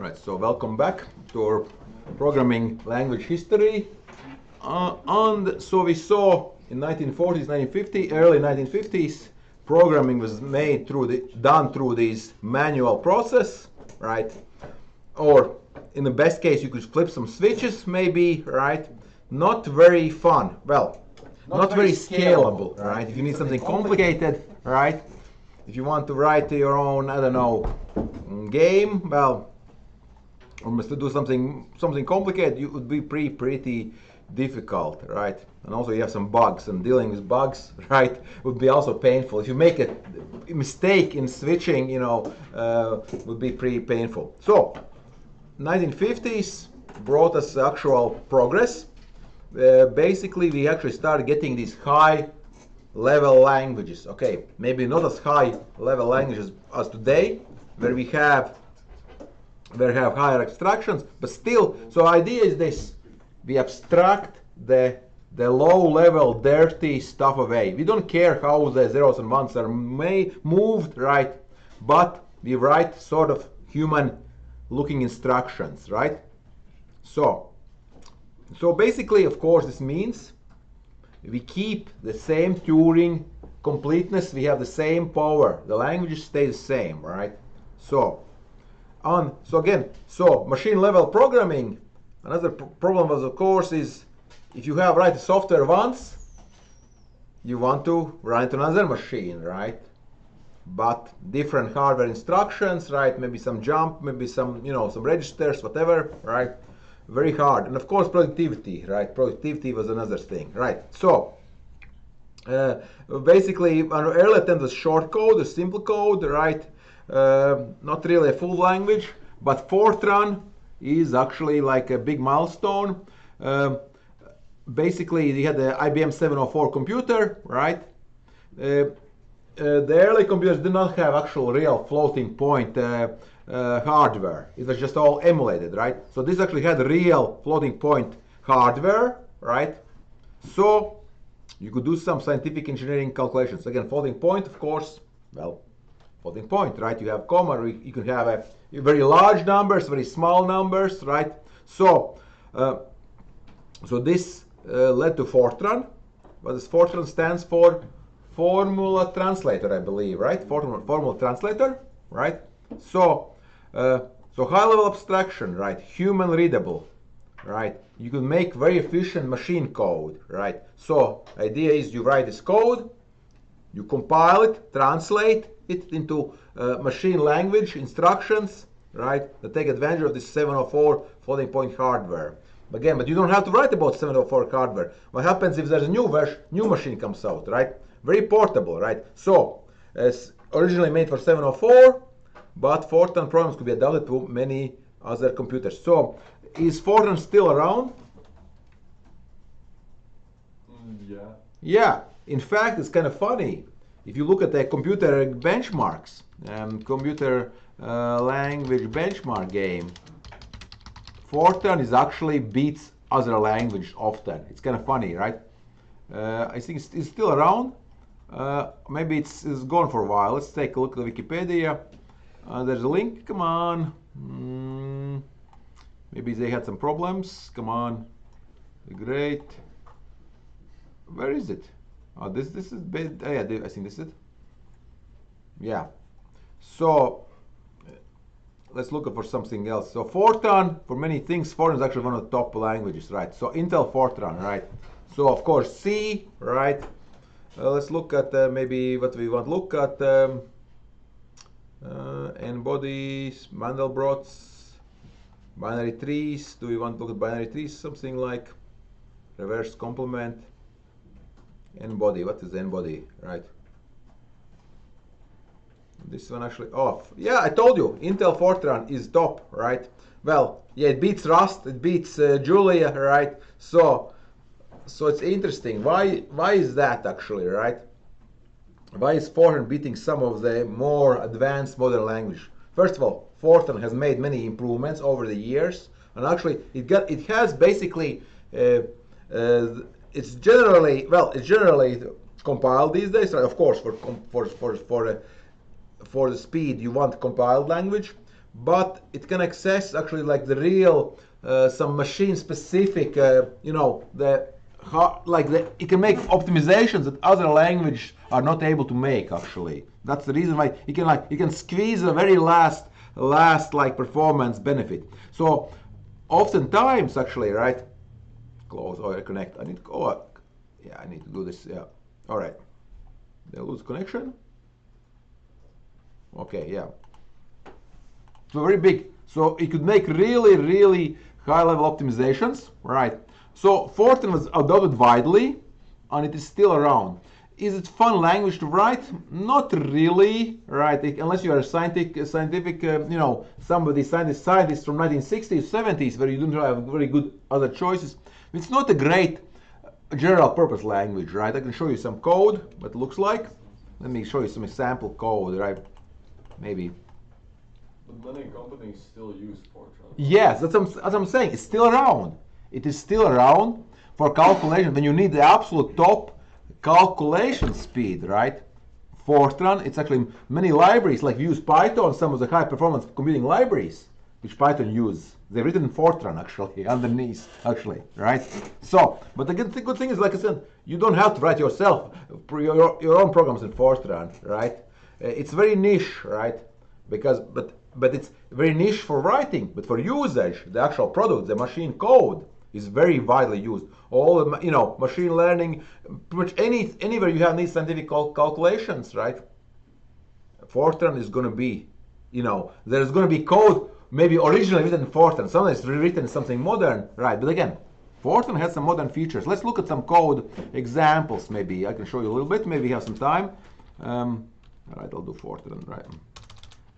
Right, so welcome back to our programming language history. So we saw in 1940s, 1950s, early 1950s, programming was made done through this manual process, right? Or in the best case, you could flip some switches, maybe, right? Not very fun. Well, not very scalable, right? If you need something complicated, right? If you want to write your own, I don't know, game, well, or must do something complicated, it would be pretty difficult, right? And also you have some bugs, and dealing with bugs, right, would be also painful. If you make a mistake in switching, would be pretty painful. So 1950s brought us actual progress. Basically we actually started getting these high level languages. Okay, maybe not as high level languages as today, where we have higher abstractions, but still. So idea is this: we abstract the low level dirty stuff away. We don't care how the zeros and ones are moved, right? But we write sort of human looking instructions, right? So basically, of course, this means we keep the same Turing completeness, we have the same power, the languages stay the same, right? So machine level programming, another problem was, of course, is if you have write the software once, you want to run it on another machine, right? But different hardware instructions, right? Maybe some jump, maybe some, some registers, whatever, right? Very hard. And of course productivity, right? Productivity was another thing, right? So basically our early attempt was short code, a simple code, right? Not really a full language, but Fortran is actually like a big milestone. Basically we had the IBM 704 computer, right? The early computers did not have actual real floating point hardware. It was just all emulated, right? So this actually had real floating point hardware, right? So you could do some scientific engineering calculations. Again, floating point, of course, well, floating point, right? You have comma, you can have very large numbers, very small numbers, right? So this led to Fortran. What does Fortran stands for? Formula translator, I believe, right? Formula translator, right? So high level abstraction, right? Human readable, right? You can make very efficient machine code, right? So idea is you write this code, you compile it, translate it into machine language instructions, right? That take advantage of this 704 floating point hardware. Again, but you don't have to write about 704 hardware. What happens if there's a new machine comes out, right? Very portable, right? So it's originally made for 704, but Fortran programs could be adapted to many other computers. So is Fortran still around? Yeah. Yeah. In fact, it's kind of funny. If you look at the computer benchmarks, computer language benchmark game, Fortran is actually beats other language often. It's kind of funny, right? I think it's still around. Maybe it's gone for a while. Let's take a look at the Wikipedia. There's a link. Come on. Maybe they had some problems. Come on. Great. Where is it? Oh, this is bad. Oh, yeah, I think this is it. Yeah. So let's look for something else. So Fortran, for many things, Fortran is actually one of the top languages, right? So Intel Fortran, right? So of course C, right? Let's look at maybe what we want to look at. N-bodies, Mandelbrots, binary trees. Do we want to look at binary trees? Something like reverse complement. N-body, what is N-body, right? This one actually off. Yeah, I told you, Intel Fortran is top, right? Well, yeah, it beats Rust, it beats Julia, right? So it's interesting. Why is that actually, right? Why is Fortran beating some of the more advanced modern language? First of all, Fortran has made many improvements over the years, and actually it has basically it's generally compiled these days. Right? Of course, for the speed you want compiled language, but it can access actually like the real some machine specific you know it can make optimizations that other languages are not able to make. Actually, that's the reason why you can squeeze a very last like performance benefit. So oftentimes actually, right, close or connect, I need to go, yeah, I need to do this, yeah, all right, they lose connection. Okay, yeah, so very big, so it could make really high level optimizations, right? So Fortran was adopted widely and it is still around. Is it fun language to write? Not really, right? Unless you are a scientific you know, scientist from 1960s, 70s, where you don't have very good other choices. It's not a great general purpose language, right? I can show you some code, what it looks like. Let me show you some example code, right? Maybe. But many companies still use Fortran. Yes, that's what I'm saying. It's still around. It is still around for calculation when you need the absolute top calculation speed, right? Fortran, it's actually many libraries like use Python, some of the high performance computing libraries which Python use. They're written in Fortran actually, underneath actually, right? So, but the good thing is, like I said, you don't have to write yourself your own programs in Fortran, right? It's very niche, right? Because but it's very niche for writing, but for usage, the actual product, the machine code, is very widely used. All the, you know, machine learning, pretty much anywhere you have these scientific calculations, right? Fortran is going to be, you know, there's going to be code maybe originally written in Fortran, sometimes rewritten in something modern, right? But again, Fortran has some modern features. Let's look at some code examples. Maybe I can show you a little bit. Maybe we have some time. All right, I'll do Fortran, right?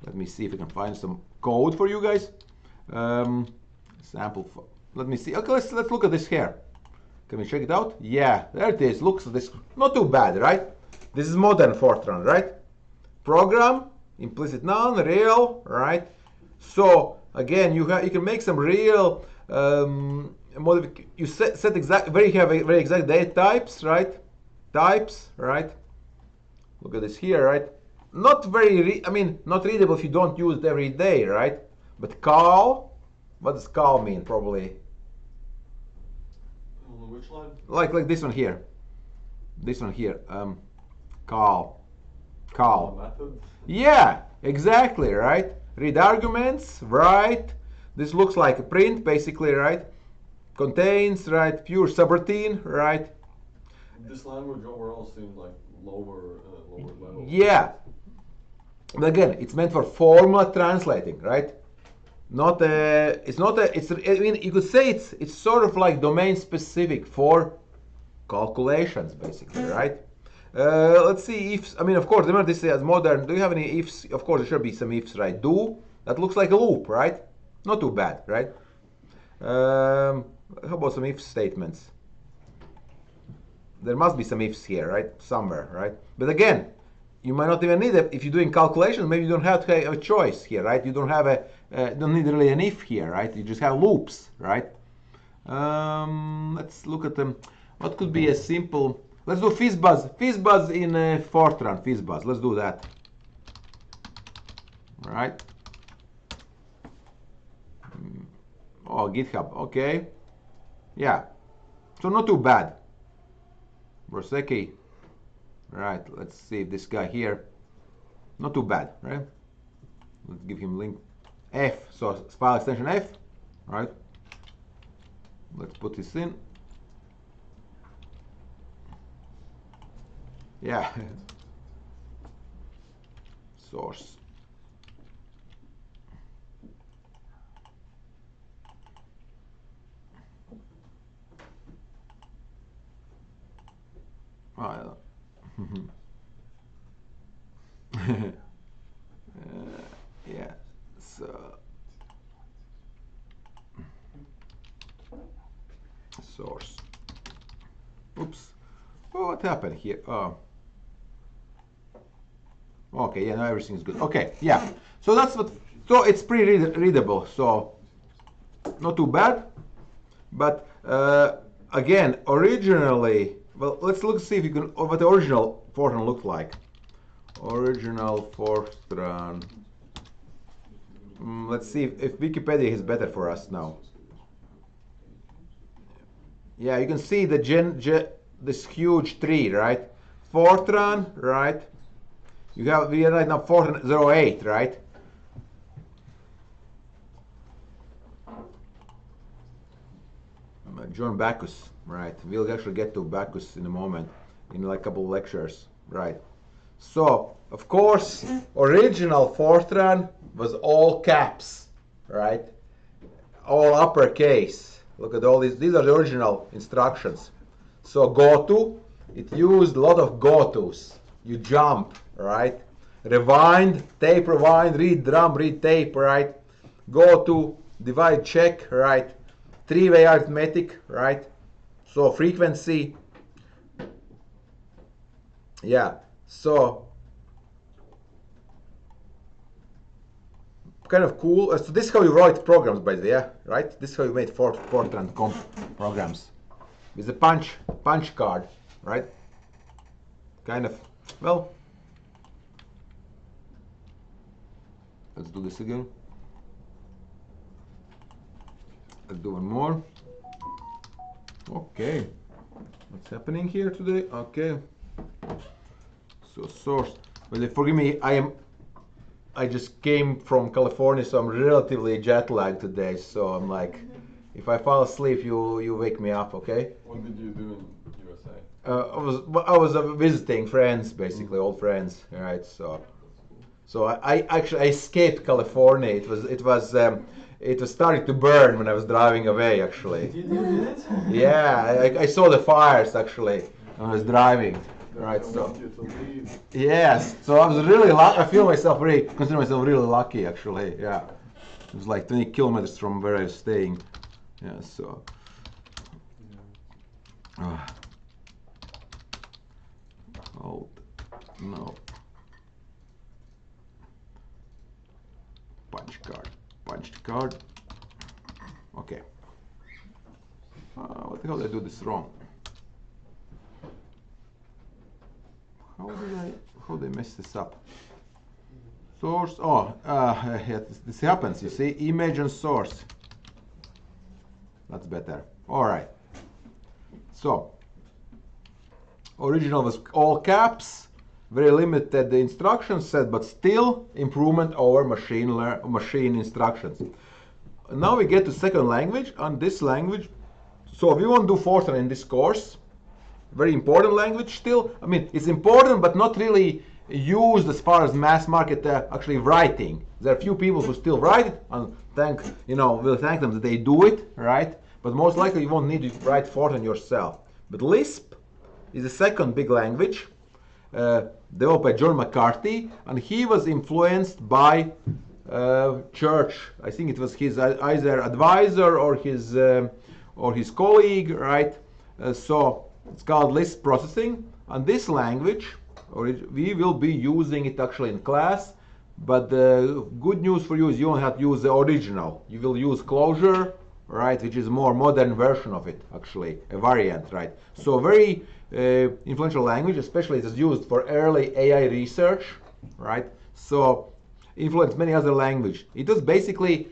Let me see if I can find some code for you guys. Sample. Let me see. Okay, let's look at this here. Can we check it out? Yeah, there it is. Looks this not too bad, right? This is modern Fortran, right? Program, implicit none, real, right? So again, you can make some real you set exact very exact data types, right? Types, right? Look at this here, right? Not very, not readable if you don't use it every day, right? But call, what does call mean? Probably. Which line? Like this one here. This one here. Call. Method? Yeah, exactly, right? Read arguments, right? This looks like a print, basically, right? Contains, right? Pure subroutine, right? This language overall seems like lower level. Yeah. But again, it's meant for formula translating, right? Not a, it's not a, it's, I mean, you could say it's sort of like domain specific for calculations, basically, right? Let's see ifs. I mean, of course, remember this as modern. Do you have any ifs? Of course, there should be some ifs, right? Do, that looks like a loop, right? Not too bad, right? How about some if statements? There must be some ifs here, right? Somewhere, right? But again, you might not even need it. If you're doing calculations, maybe you don't have to have a choice here, right? You don't have don't need really an if here, right? You just have loops, right? Let's look at them. What could be a simple? Let's do FizzBuzz. FizzBuzz in Fortran. FizzBuzz. Let's do that. All right. Oh, GitHub. Okay. Yeah. So not too bad. Roseki. Right. Let's see if this guy here. Not too bad, right? Let's give him link. F. So file extension F. Right. Let's put this in. Yeah. Source. Oh, yeah. So source. Oops. Oh, what happened here? Oh. Okay, yeah, now everything is good. Okay, yeah. So that's what. So it's pretty readable. So not too bad. But again, originally, well, let's see if you can. What the original Fortran looked like. Original Fortran. Let's see if Wikipedia is better for us now. Yeah, you can see this huge tree, right? Fortran, right? We are right now Fortran 08, right? John Bacchus, right? We'll actually get to Bacchus in a moment, in like a couple of lectures, right? So, of course, original Fortran was all caps, right? All uppercase. Look at all these. These are the original instructions. So go to, it used a lot of go tos. You jump, right? Rewind, tape, rewind, read drum, read tape, right? Go to, divide, check, right? Three-way arithmetic, right? So frequency. Yeah. So kind of cool. So this is how you write programs, by the way, yeah, right? This is how you made Fortran comp programs with a punch card, right? Kind of. Well, let's do this again. Let's do one more. Okay, what's happening here today? Okay. So source. Well, forgive me. I just came from California, so I'm relatively jet lagged today. So I'm like, if I fall asleep, you wake me up, okay? What did you do in USA? I was visiting friends, basically old friends, right? So I actually escaped California. It was starting to burn when I was driving away. Actually, You did it? yeah, I saw the fires actually when I was driving. Right, I so want you to leave. yes, so I was really lucky. I consider myself really lucky actually. Yeah, it was like 20 kilometers from where I was staying. Yeah, so. Hold, no. Punched card. Okay. What the hell did I do this wrong? How did I mess this up? Source, yeah, this happens, you see, image and source. That's better. All right. So, original was all caps, very limited the instruction set, but still improvement over machine instructions. Now we get to second language, and this language, so we won't do Fortran in this course. Very important language still. I mean, it's important, but not really used as far as mass market actually writing. There are few people who still write it, and we'll thank them that they do it, right? But most likely you won't need to write Fortran yourself. But Lisp is the second big language developed by John McCarthy, and he was influenced by Church. I think it was his either advisor or his colleague, right? So it's called Lisp processing, and this language, we will be using it actually in class. But the good news for you is you don't have to use the original. You will use Clojure, right, which is a more modern version of it, actually, a variant, right? So very influential language, especially it's used for early AI research, right? So influenced many other languages. It is basically,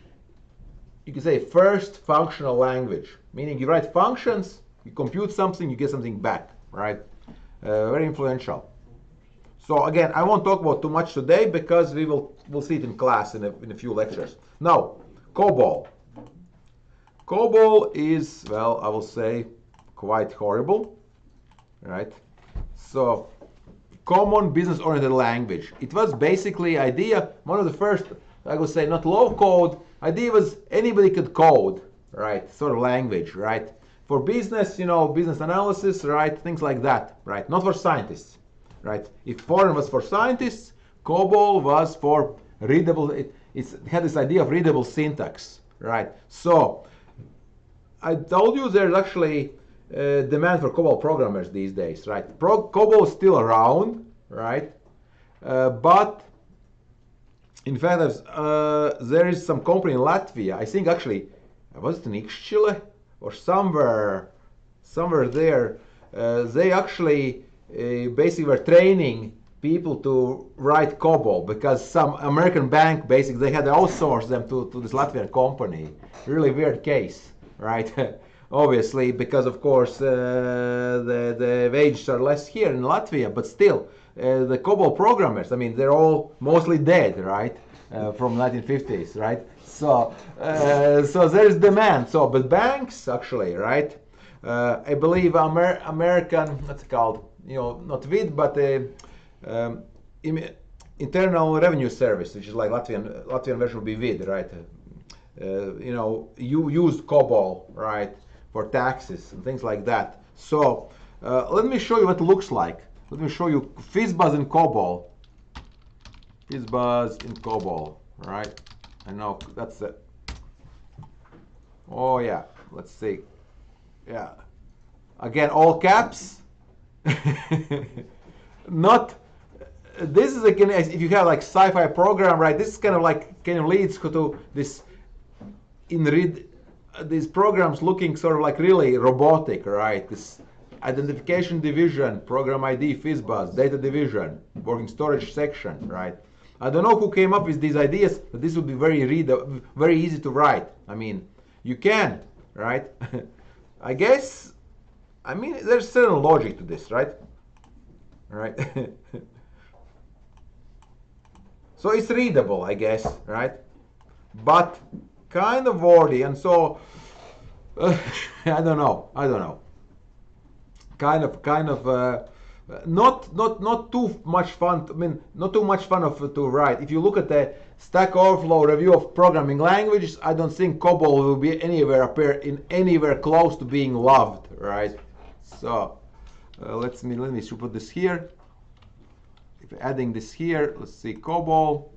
you can say, first functional language, meaning you write functions, you compute something, you get something back, right? Very influential. So again, I won't talk about too much today because we'll see it in class in a few lectures. Now, COBOL. COBOL is, well, I will say, quite horrible, right? So, common business-oriented language. It was basically one of the first, I would say, not low code. Idea was anybody could code, right? Sort of language, right? For business, business analysis, right? Things like that, right? Not for scientists, right? If Fortran was for scientists, COBOL was for readable. It had this idea of readable syntax, right? So I told you there's actually demand for COBOL programmers these days, right? COBOL is still around, right? But in fact, there is some company in Latvia. I think actually, was it in Ixchile or somewhere there? They actually basically were training people to write COBOL because some American bank basically they had outsourced them to this Latvian company. Really weird case, right? Obviously, because of course the wages are less here in Latvia, but still the COBOL programmers. I mean, they're all mostly dead, right? From 1950s, right? So so there is demand. So, but banks actually, right? I believe American, what's it called? You know, not VID, but um, Internal Revenue Service, which is like Latvian version would be VID, right? You know, you use COBOL, right, for taxes and things like that. So let me show you what it looks like. Let me show you FizzBuzz in COBOL. FizzBuzz in COBOL, right? I know that's it. Oh yeah, let's see. Yeah, again all caps. Not. This is again if you have like sci-fi program, right? This is kind of like kind of leads to this in read these programs looking sort of like really robotic, right? This identification division, program ID, FizzBuzz, data division, working storage section, right? I don't know who came up with these ideas, but this would be very easy to write. I mean, you can, right? I guess, I mean, there's certain logic to this, right? Right? So it's readable, I guess, right? But kind of wordy, and so I don't know. Kind of not too much fun. I mean, not too much fun to write. If you look at the Stack Overflow review of programming languages, I don't think COBOL will be anywhere close to being loved, right? So let me put this here. If adding this here, let's see COBOL,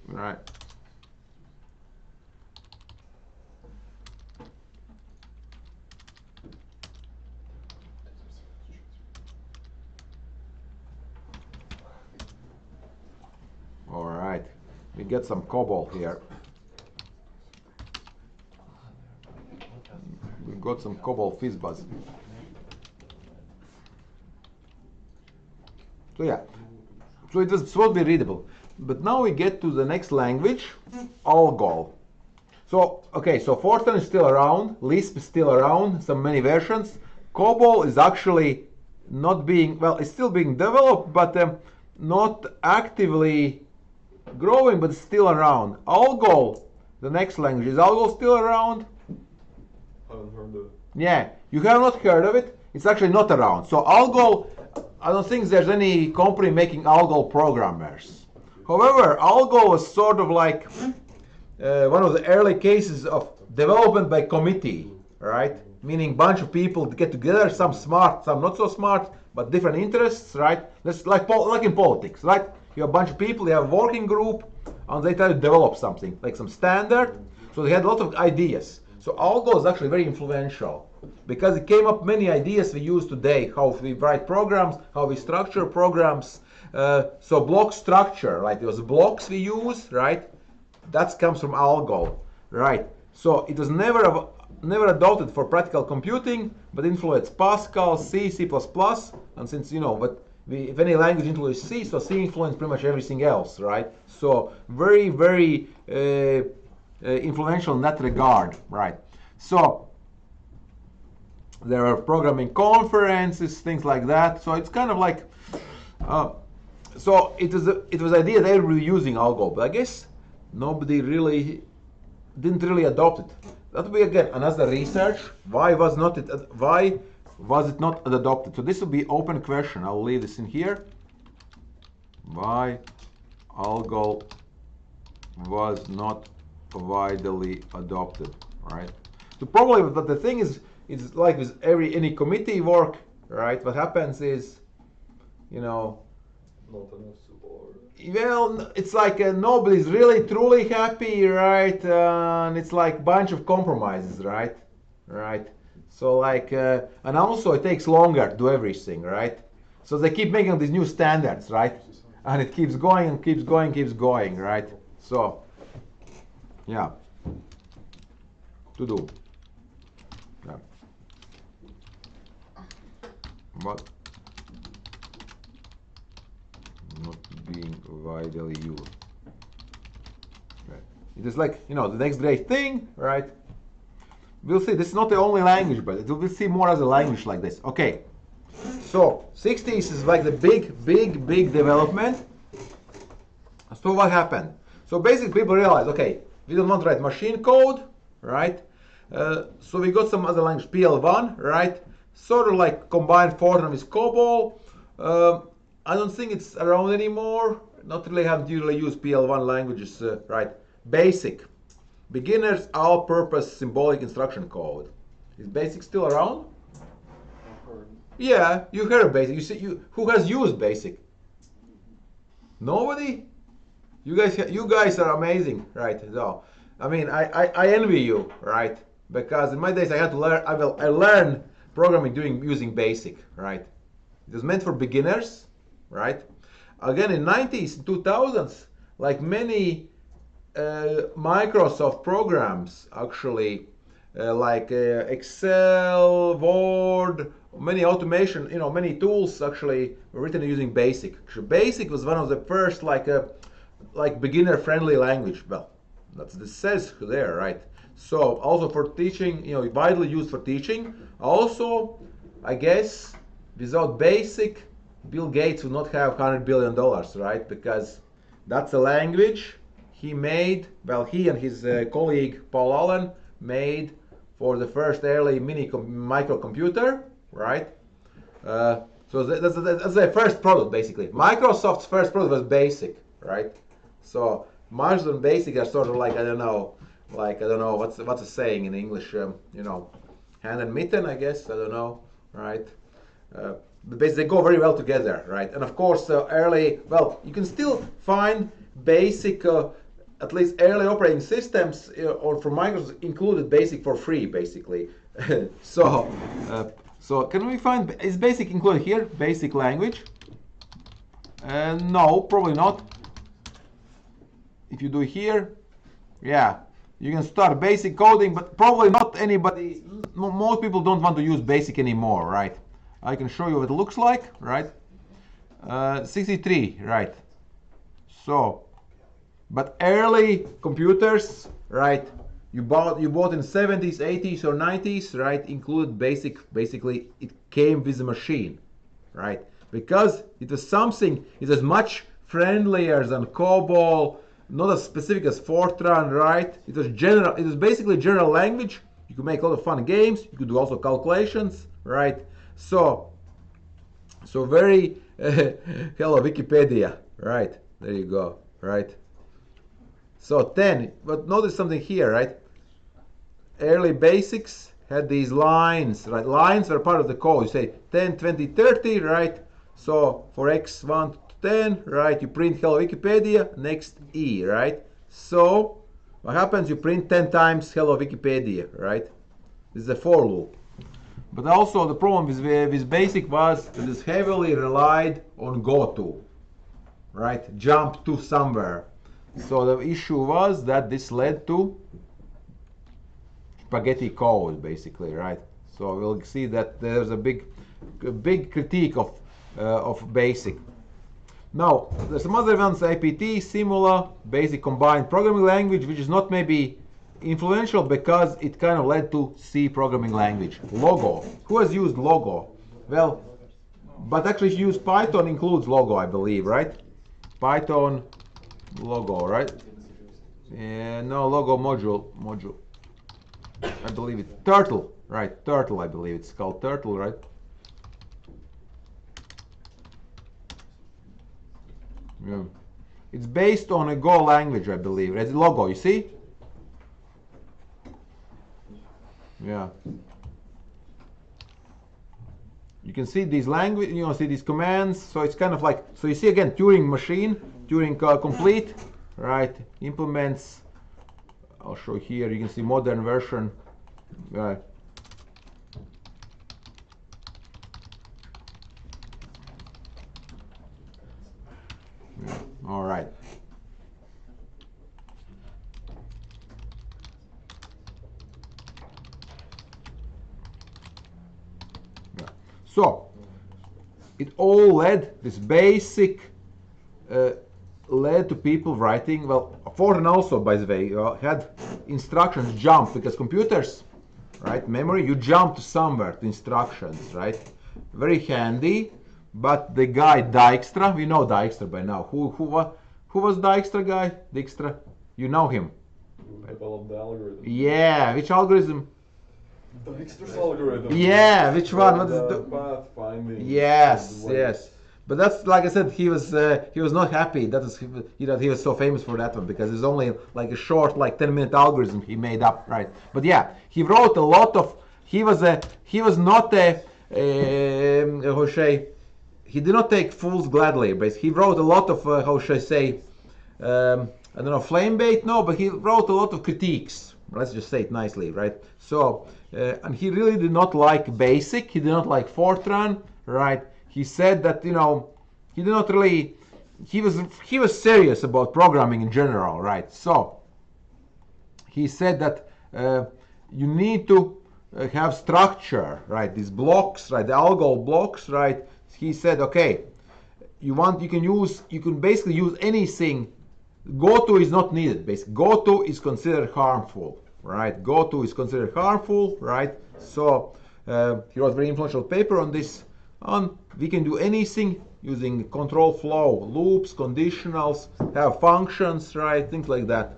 right? All right, we get some COBOL here. We got some COBOL FizzBuzz. So yeah, so it was supposed to be readable. But now we get to the next language, Algol. So, okay, so Fortran is still around, Lisp is still around, some many versions. COBOL is actually not being, well, it's still being developed, but not actively growing, but still around. Algol, the next language, is Algol still around? Haven't heard of it. Yeah, you have not heard of it. It's actually not around. So Algol, I don't think there's any company making Algol programmers. However, Algol was sort of like one of the early cases of development by committee, right? Meaning bunch of people get together, some smart, some not so smart, but different interests, right? That's like in politics, right? You have a bunch of people, you have a working group, and they try to develop something, like some standard. So they had a lot of ideas. So Algol is actually very influential because it came up many ideas we use today, how we write programs, how we structure programs. So block structure, right? It was blocks we use, right? That comes from Algol, right? So it was never adopted for practical computing, but influenced Pascal, C, C++, and since but if any language influences C, so C influenced pretty much everything else, right? So very, very influential in that regard, right? So there are programming conferences, things like that. So it's kind of like, so it was the idea they were using Algol, but I guess nobody didn't really adopt it. That would be again another research. Why was it not adopted? So this will be open question. I'll leave this in here. Why Algol was not widely adopted, right? So probably, but the thing is, it's like with any committee work, right? What happens is, Not enough support. well, it's like nobody's really truly happy, right? And it's like a bunch of compromises, right? Right. So like, and also it takes longer to do everything, right? So they keep making these new standards, right? And it keeps going and keeps going, right? So, yeah, to do. Yeah. But widely used. Right. It is like, you know, the next great thing, right? We'll see. This is not the only language, but we'll see more as a language like this. Okay. So 60s is like the big development. So what happened? So basically people realized, okay, we don't want to write machine code, right? So we got some other language, PL1, right? Sort of like combined Fortran with COBOL. I don't think it's around anymore. Not really haven't usually used PL1 languages, right? BASIC, beginners all-purpose symbolic instruction code. Is BASIC still around? Yeah, you heard of BASIC. You see, who has used BASIC? Nobody? You guys are amazing, right? So, I mean, I envy you, right? Because in my days I had to learn. I learned programming using BASIC, right? It was meant for beginners, right? Again, in 90s, 2000s, like many Microsoft programs, actually, like Excel, Word, many automation, you know, many tools actually were written using BASIC. So BASIC was one of the first like beginner-friendly language. Well, that's this says there, right? So also for teaching, you know, widely used for teaching. Also, I guess without BASIC, Bill Gates would not have $100 billion, right? Because that's a language he made. Well, he and his colleague Paul Allen made for the first early microcomputer, right? So that's their first product, basically. Microsoft's first product was BASIC, right? So Microsoft and BASIC are sort of like I don't know what's a saying in English, you know, hand and mitten, I guess. I don't know, right? But basically they go very well together, right? And of course, you can still find BASIC. At least early operating systems or from Microsoft included BASIC for free, basically. So can we find, is BASIC included here? BASIC language? No, probably not. If you do here, yeah, you can start basic coding, but probably not anybody, most people don't want to use BASIC anymore, right? I can show you what it looks like, right? 63, right? So, but early computers, right? You bought in 70s, 80s, or 90s, right? Included BASIC. Basically, it came with the machine, right? Because it was something. It was much friendlier than COBOL, not as specific as Fortran, right? It was general. It was basically general language. You could make a lot of fun games. You could do also calculations, right? So very hello Wikipedia, right? There you go, right? So 10, but notice something here, right? Early basics had these lines, right? Lines were part of the code. You say 10, 20, 30, right? So for x1 to 10, right? You print hello Wikipedia, next E, right? So what happens? You print 10 times hello Wikipedia, right? This is a for loop. But also the problem with BASIC was that it heavily relied on goto, right? Jump to somewhere. So the issue was that this led to spaghetti code, basically, right? So we'll see that there's a big critique of BASIC. Now there's some other ones: APT, Simula, Basic Combined Programming Language, which is not maybe influential because it kind of led to C programming language. Logo. Who has used Logo? Well, but actually if you use Python includes Logo, I believe, right? Python Logo, right? No, Logo module. I believe it's Turtle, right? Turtle, I believe it's called Turtle, right? Yeah. It's based on a Go language, I believe. It's Logo, you see? Yeah. You can see these language, see these commands. So it's kind of like, so you see again, Turing machine, Turing complete, right? Implements. I'll show here. You can see modern version. Right. Yeah. All right. Yeah. So it all led this basic led to people writing. Well, Fortran also, by the way, had instructions jump because computers, right? Memory, you jump to somewhere to instructions, right? Very handy. But the guy Dijkstra, we know Dijkstra by now. Who was Dijkstra guy? Dijkstra, you know him. Who developed the algorithm? Yeah, which algorithm? Dijkstra's algorithm. Yeah, which one? What is The the path finding. Yes, Like- yes. But that's like I said, he was not happy. That is, he was so famous for that one because it's only like a short, like 10-minute algorithm he made up, right? But yeah, he wrote a lot of. He was not a how should I, he did not take fools gladly, but he wrote a lot of how should I say, I don't know, flame bait, no, but he wrote a lot of critiques. Let's just say it nicely, right? So, and he really did not like BASIC. He did not like Fortran, right? He said that he did not really. He was serious about programming in general, right? So he said that you need to have structure, right? These blocks, right? The algo blocks, right? He said, okay, you can basically use anything. Goto is not needed. Basically, Goto is considered harmful, right? Goto is considered harmful, right? So he wrote a very influential paper on this. We can do anything using control flow, loops, conditionals, have functions, right? Things like that.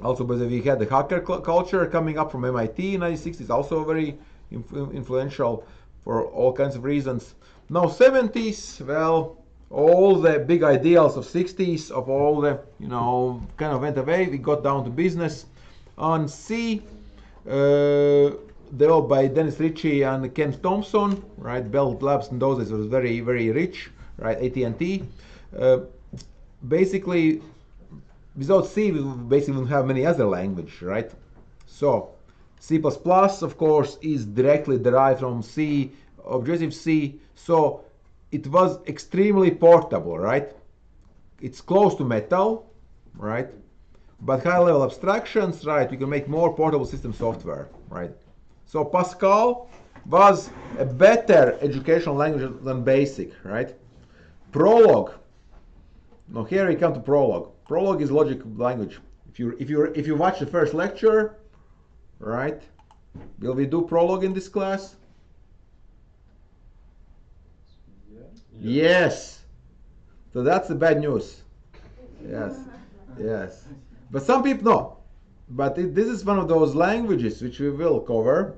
Also, by the way, we had the hacker culture coming up from MIT in 1960s, also very influential for all kinds of reasons. Now 70s, well, all the big ideals of 60s, of all the, kind of went away. We got down to business. On C, developed by Dennis Ritchie and Ken Thompson, right? Bell Labs in those days was very, very rich, right? AT&T. Basically, without C, we basically wouldn't have many other language, right? So, C++, of course, is directly derived from C, Objective-C. So, it was extremely portable, right? It's close to Metal, right? But high-level abstractions, right? You can make more portable system software, right? So Pascal was a better educational language than BASIC, right? Prolog. Now here we come to Prolog. Prolog is logic language. If you watch the first lecture, right? Will we do Prolog in this class? Yes. So that's the bad news. Yes. Yes. But some people know. But this is one of those languages which we will cover.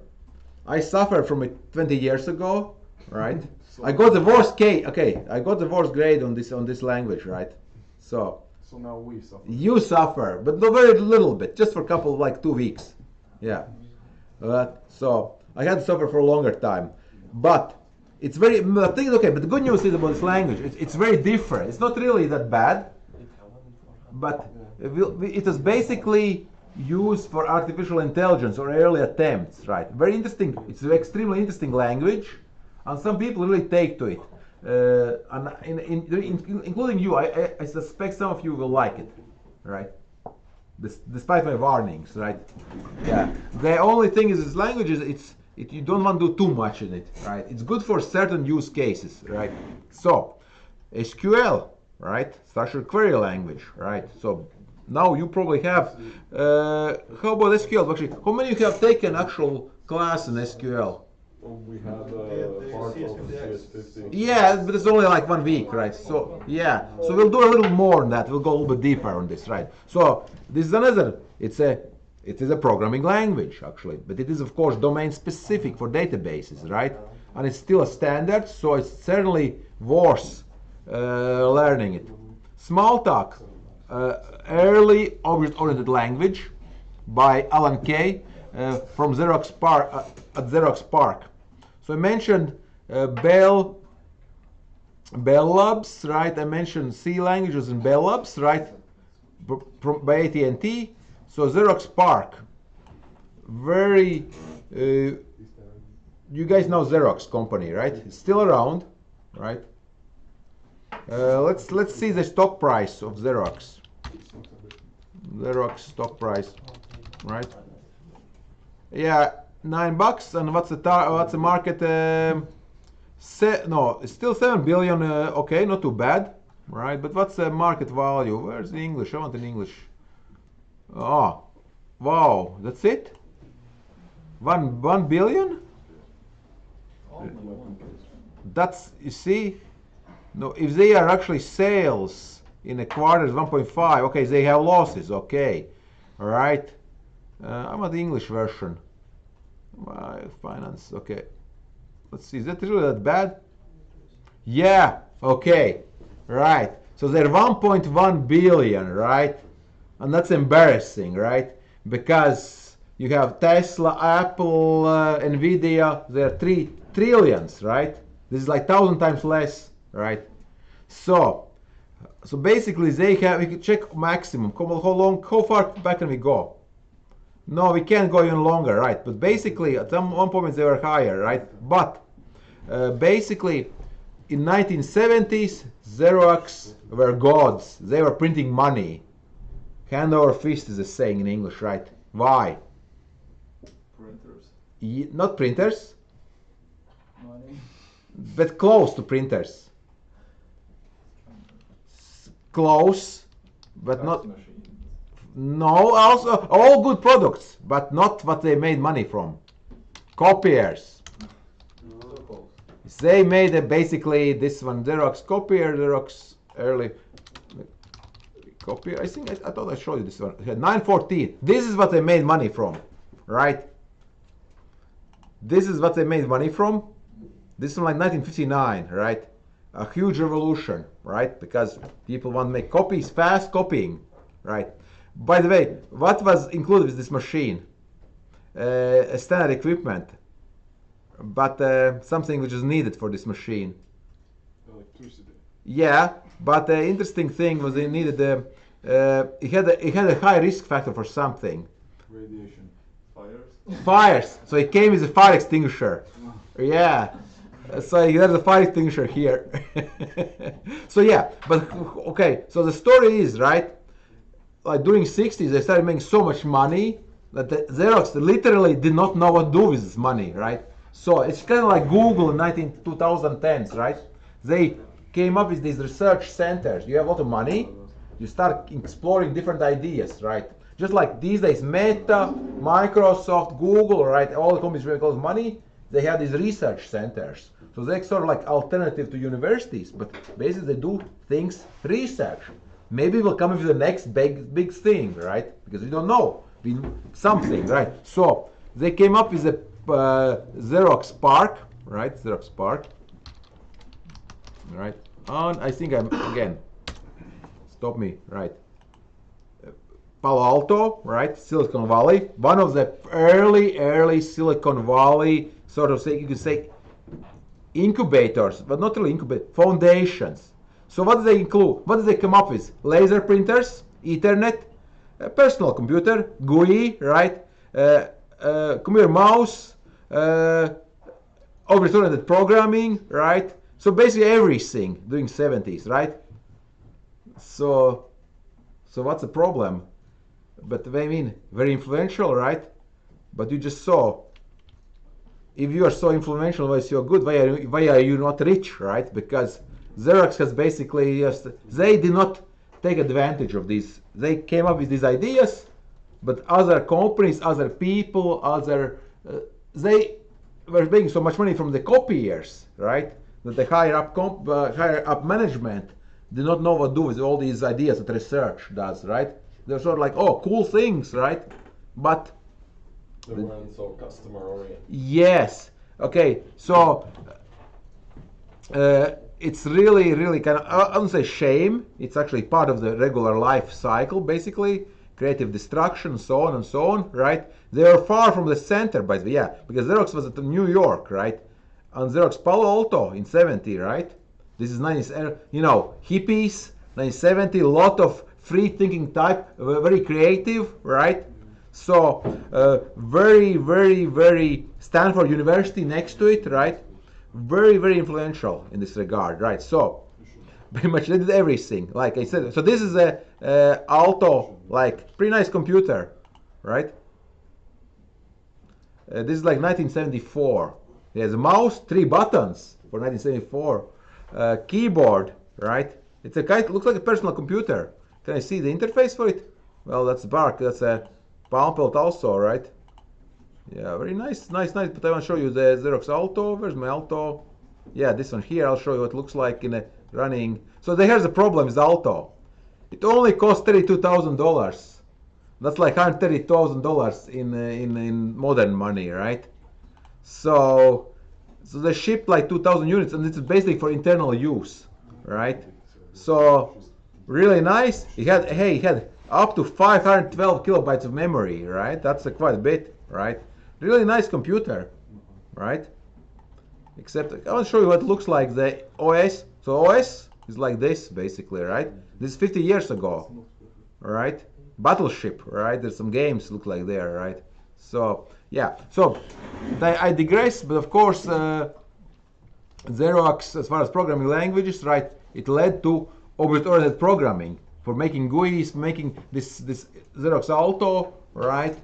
I suffered from it 20 years ago, right? I got the worst I got the worst grade on this language, right? So now we suffer. you suffer, but no, very little bit, just for a couple of 2 weeks. Yeah. So I had to suffer for a longer time. But it's very, the thing is, okay, but the good news is about this language, it's very different. It's not really that bad, but it is basically used for artificial intelligence or early attempts, right? Very interesting. It's an extremely interesting language, and some people really take to it. And including you, I suspect some of you will like it, right? Despite my warnings, right? Yeah. The only thing is, this language is you don't want to do too much in it, right? It's good for certain use cases, right? So, SQL, right? Structured query language, right? So now you probably have. How about SQL? Actually, how many of you have taken actual class in SQL? We had part of CS50. Yeah, but it's only 1 week, right? So yeah, so we'll do a little more on that. We'll go a little bit deeper on this, right? So this is another. It is a programming language actually, but it is of course domain specific for databases, right? And it's still a standard, so it's certainly worth learning it. Smalltalk, early object-oriented language by Alan Kay from Xerox PARC at Xerox PARC. So I mentioned Bell Labs, right? I mentioned C languages in Bell Labs, right? By AT&T. So Xerox PARC, very. You guys know Xerox company, right? It's still around, right? Let's see the stock price of Xerox. Xerox stock price, right? Yeah, $9. And what's the market? No, it's still 7 billion. Okay, not too bad, right? But what's the market value? Where's the English? I want in English. Oh, wow, that's it? 1 billion? That's, you see, no, if they are actually sales in a quarter is 1.5, okay, they have losses, okay, all right. I want the English version. Finance, okay. Let's see, is that really that bad? Yeah, okay, right. So they're 1.1 billion, right? And that's embarrassing, right? Because you have Tesla, Apple, Nvidia, they're 3 trillions, right? This is like 1,000 times less, right? So basically we can check maximum. How far back can we go? No, we can't go even longer, right? But basically, at one point they were higher, right? But basically, in 1970s, Xerox were gods. They were printing money. Hand over fist is a saying in English, right? Why? Printers. Not printers, Money. but close to printers. Close, but not. Fax machines. No, also all good products, but not what they made money from. Copiers. So close. They made basically this one Xerox copier, Xerox early copier. I think I thought I showed you this one. 914. This is what they made money from, right? This is what they made money from. This is like 1959, right? A huge revolution, right? Because people want to make copies, fast copying, right? By the way, what was included with this machine? Standard equipment, but something which is needed for this machine. Electricity. Yeah, but the interesting thing was they needed it had a high risk factor for something. Radiation. Fires. Fires. So it came with a fire extinguisher. Yeah. So there's a fire extinguisher here. So yeah, but okay. So the story is right. Like during 60s, they started making so much money that the Xerox literally did not know what to do with this money, right? So it's kind of like Google in 2010s, right? They came up with these research centers. You have a lot of money, you start exploring different ideas, right? Just like these days, Meta, Microsoft, Google, right? All the companies make a lot of money. They have these research centers. So they're sort of like alternative to universities, but basically they do things research. Maybe we'll come up with the next big thing, right? Because we don't know. Something, right? So they came up with a Xerox PARC, right? Xerox PARC, right? And I think I'm again. Stop me, right? Palo Alto, right? Silicon Valley, one of the early Silicon Valley sort of you could say incubators, but not really incubators, foundations. So what do they include? What do they come up with? Laser printers, Ethernet, personal computer, GUI, right? Computer mouse, object-oriented programming, right? So basically everything during 70s, right? So what's the problem? But I mean, very influential, right? But you just saw, if you are so influential, why is you good? Why are you not rich, right? Because Xerox has basically they did not take advantage of these. They came up with these ideas, but other companies, other people, they were making so much money from the copiers, right? That the higher up management did not know what to do with all these ideas that research does, right? They're sort of like, oh, cool things, right? But They weren't so customer oriented. yes, okay, so it's really kind of, I wouldn't say shame, it's actually part of the regular life cycle, basically, creative destruction, so on, right? They are far from the center, by the way, yeah, because Xerox was at New York, right? And Xerox Palo Alto in 70, right? This is hippies, 1970, a lot of free thinking type, very creative, right? So very Stanford University next to it, right? Very influential in this regard, right? So pretty much they did everything, like I said. So this is a Alto, like pretty nice computer, right? This is like 1974. It has a mouse, 3 buttons for 1974, keyboard, right? It's a kind, looks like a personal computer. Can I see the interface for it? Well, that's Bark. That's a Palm Pilot also, right? Yeah, very nice, nice, nice. But I want to show you the Xerox Alto. Where's my Alto? Yeah, this one here. I'll show you what it looks like in a running. So here's the problem with Alto. It only costs $32,000. That's like $130,000 in modern money, right? So they shipped like 2,000 units, and it's basically for internal use, right? So really nice. It had up to 512 kilobytes of memory, right? That's quite a bit, right? Really nice computer, right? Except I want to show you what it looks like, the OS. So OS is like this basically, right? This is 50 years ago, right? Battleship, right? There's some games look like there, right? So yeah, so I digress, but of course Xerox, as far as programming languages, right? It led to object-oriented programming for making GUIs, making this Xerox Alto, right?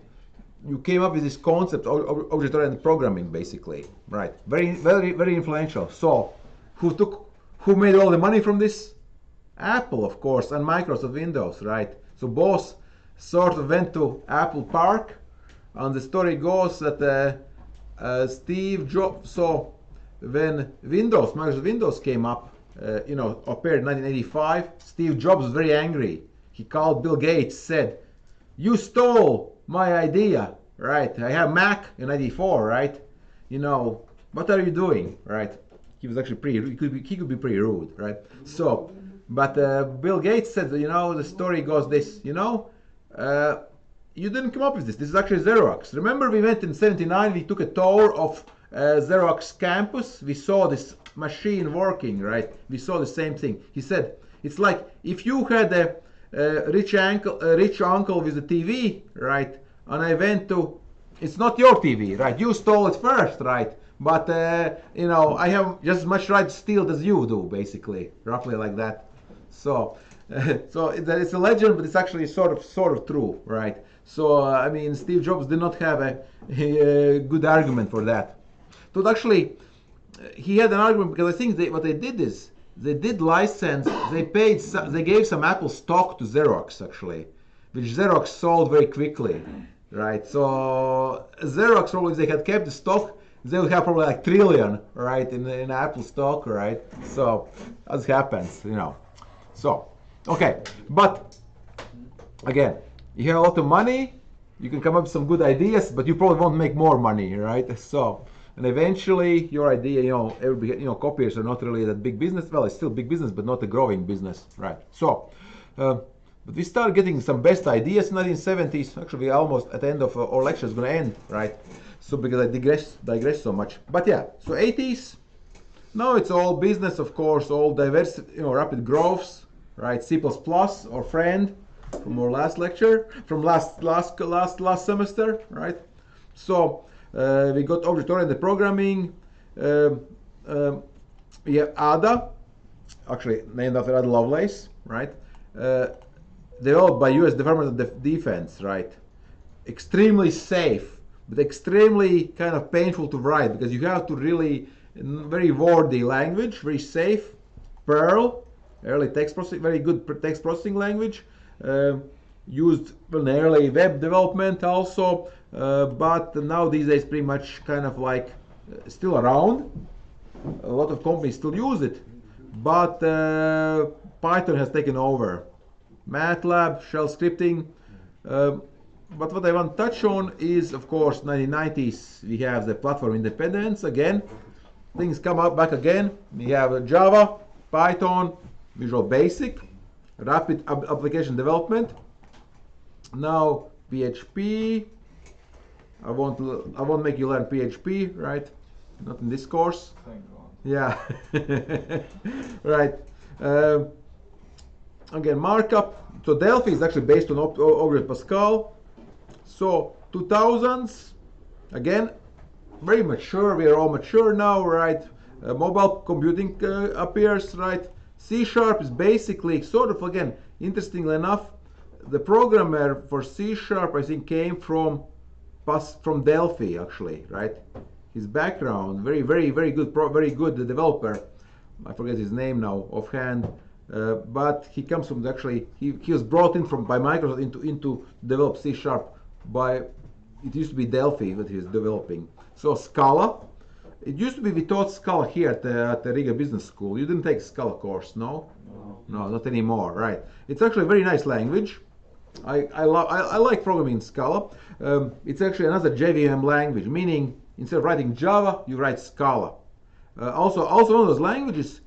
You came up with this concept of object-oriented programming, basically, right? Very, very, very influential. So, who made all the money from this? Apple, of course, and Microsoft Windows, right? So both sort of went to Apple Park, and the story goes that Steve Jobs. So when Microsoft Windows came up, appeared in 1985, Steve Jobs was very angry. He called Bill Gates, said, "You stole my idea, right? I have Mac in '94, right? What are you doing, right?" He was actually he could be pretty rude, right? So, but Bill Gates said, the story goes this, you didn't come up with this. This is actually Xerox. Remember, we went in '79. We took a tour of Xerox campus. We saw this machine working, right? We saw the same thing. He said, it's like if you had a rich uncle with a TV, right? And I went to, it's not your TV, right? You stole it first, right? But I have just as much right to steal as you do, basically, roughly like that. So, it's a legend, but it's actually sort of true, right? So I mean, Steve Jobs did not have a good argument for that. But actually, he had an argument because I think what they did is they did license. They gave some Apple stock to Xerox actually, which Xerox sold very quickly, right? So Xerox probably, if they had kept the stock, they would have probably like trillion, right, in Apple stock, right? So as happens, So okay, but again, you have a lot of money, you can come up with some good ideas, but you probably won't make more money, right? So, and eventually your idea, copiers are not really that big business. Well, it's still big business, but not a growing business, right? So, but we start getting some best ideas in 1970s. Actually, we're almost at the end of our lecture is going to end, right? So because I digress so much. But yeah, so 80s. Now it's all business, of course, all diverse, rapid growths, right? C++ or friend from our last lecture, from last semester, right? So we got object-oriented programming. We have Ada, actually named after Ada Lovelace, right? Developed by U.S. Department of Defense, right? Extremely safe, but extremely kind of painful to write because you have to really very wordy language, very safe. Perl, early text processing, very good text processing language. Used in early web development also, but now these days pretty much kind of like still around. A lot of companies still use it, but Python has taken over. MATLAB, shell scripting. But what I want to touch on is, of course, 1990s. We have the platform independence again. Things come up back again. We have Java, Python, Visual Basic, rapid application development. Now PHP. I won't make you learn PHP, right? Not in this course. Thank God. Yeah. Right. Again, markup. So Delphi is actually based on Object Pascal. So 2000s, again, very mature. We are all mature now, right? Mobile computing appears, right? C# is basically sort of, again, interestingly enough, the programmer for C# I think came from Delphi actually, right? his background, very good, very good developer. I forget his name now offhand, but he comes from actually he was brought in by Microsoft into develop C#. By it used to be Delphi that he was developing. So Scala. It used to be we taught Scala here at the Riga Business School. You didn't take Scala course, no? No, not anymore. Right. It's actually a very nice language. I like programming in Scala. It's actually another JVM language, meaning instead of writing Java, you write Scala. Also one of those languages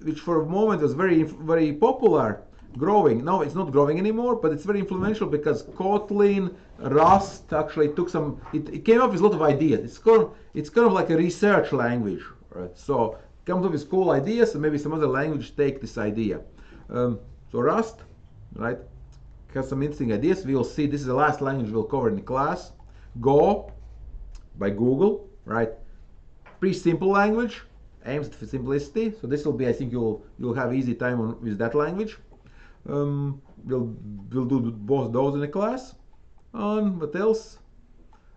which for a moment was very popular, growing. Now it's not growing anymore, but it's very influential because Kotlin, Rust actually took some. It came up with a lot of ideas. It's kind of like a research language, right? So it comes up with cool ideas, and maybe some other language take this idea. So Rust, right, has some interesting ideas. We will see. This is the last language we'll cover in the class. Go, by Google, right? Pretty simple language, aims for simplicity. So this will be, I think you'll have easy time with that language. We'll do both those in the class. And what else?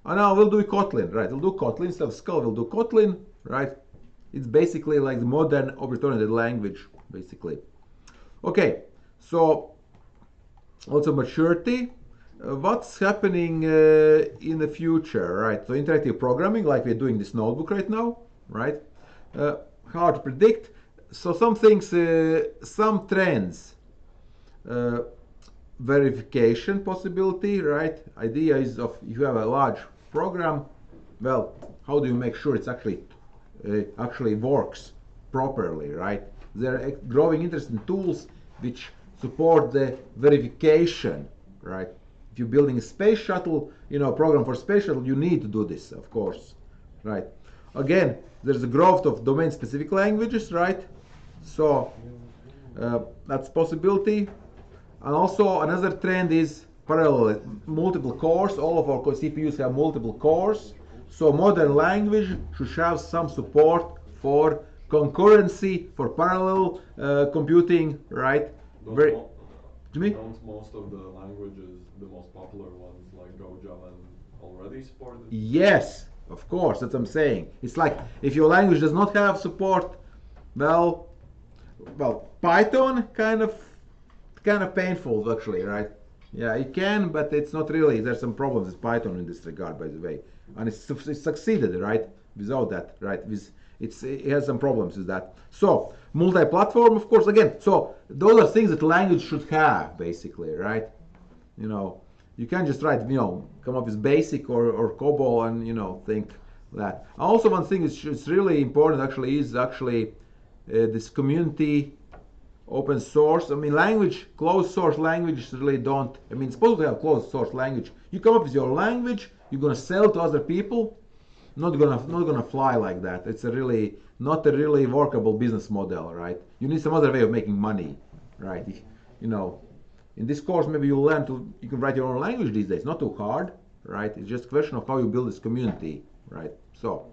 Now we'll do Kotlin, right? We'll do Kotlin instead of Scala. We'll do Kotlin, right? It's basically like the modern object-oriented language, basically. Okay, so also maturity. What's happening in the future, right? So interactive programming, like we're doing this notebook right now, right? Hard to predict. So some things, some trends. Verification possibility, right? Idea is of if you have a large program, well, how do you make sure it's actually works properly, right? There are growing interest in tools which support the verification, right? If you're building a space shuttle, program for space shuttle, you need to do this, of course, right? Again, there's a growth of domain-specific languages, right? So that's possibility. And also another trend is parallel, multiple cores. All of our CPUs have multiple cores. So modern language should have some support for concurrency, for parallel computing, right? Don't most of the languages, the most popular ones like Go, Java, already support it? Yes, of course, that's what I'm saying. It's like if your language does not have support, well, Python kind of painful actually, right? Yeah, it can, but it's not really. There's some problems with Python in this regard, by the way, and it's succeeded, right? Without that, right? It has some problems with that. So multi-platform, of course, again. So those are things that language should have, basically, right? You can't just write, come up with BASIC or COBOL and think that. Also, one thing is really important actually is this community. Open source. I mean, closed source languages really don't. I mean, it's supposed to have closed source language. You come up with your language, you're gonna sell to other people. Not gonna fly like that. It's not a really workable business model, right? You need some other way of making money, right? In this course, maybe you'll learn you can write your own language these days. Not too hard, right? It's just a question of how you build this community, right? So,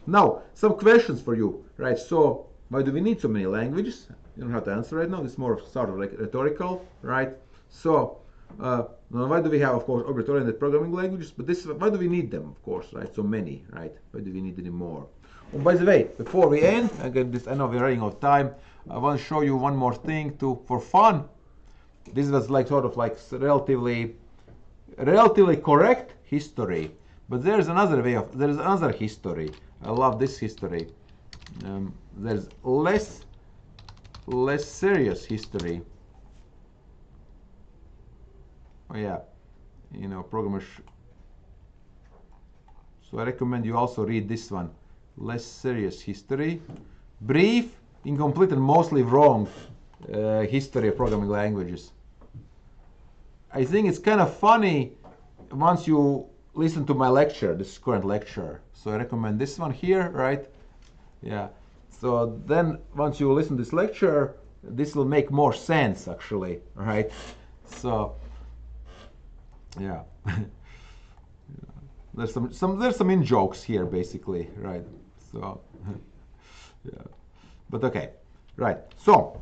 now some questions for you, right? So, why do we need so many languages? You don't have to answer right now. It's more sort of like rhetorical, right? So, why do we have, of course, object-oriented programming languages? But why do we need them, of course, right? So many, right? Why do we need any more? Oh, by the way, before we end, again, I know we're running out of time. I want to show you one more thing for fun. This was like sort of like relatively correct history, but there's another history. I love this history. There's less serious history. Oh yeah, programmers. So I recommend you also read this one. Less serious history. Brief, incomplete, and mostly wrong history of programming languages. I think it's kind of funny once you listen to my lecture, this current lecture. So I recommend this one here, right? Yeah. So then once you listen to this lecture, this will make more sense actually, right? So yeah. There's some in jokes here basically, right? So yeah. But okay. Right. So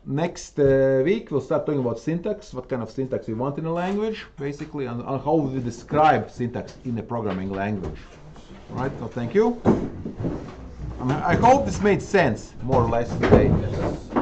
next week we'll start talking about syntax, what kind of syntax we want in a language, basically, and how we describe syntax in a programming language. Right, so thank you. I hope this made sense, more or less, today. Yes.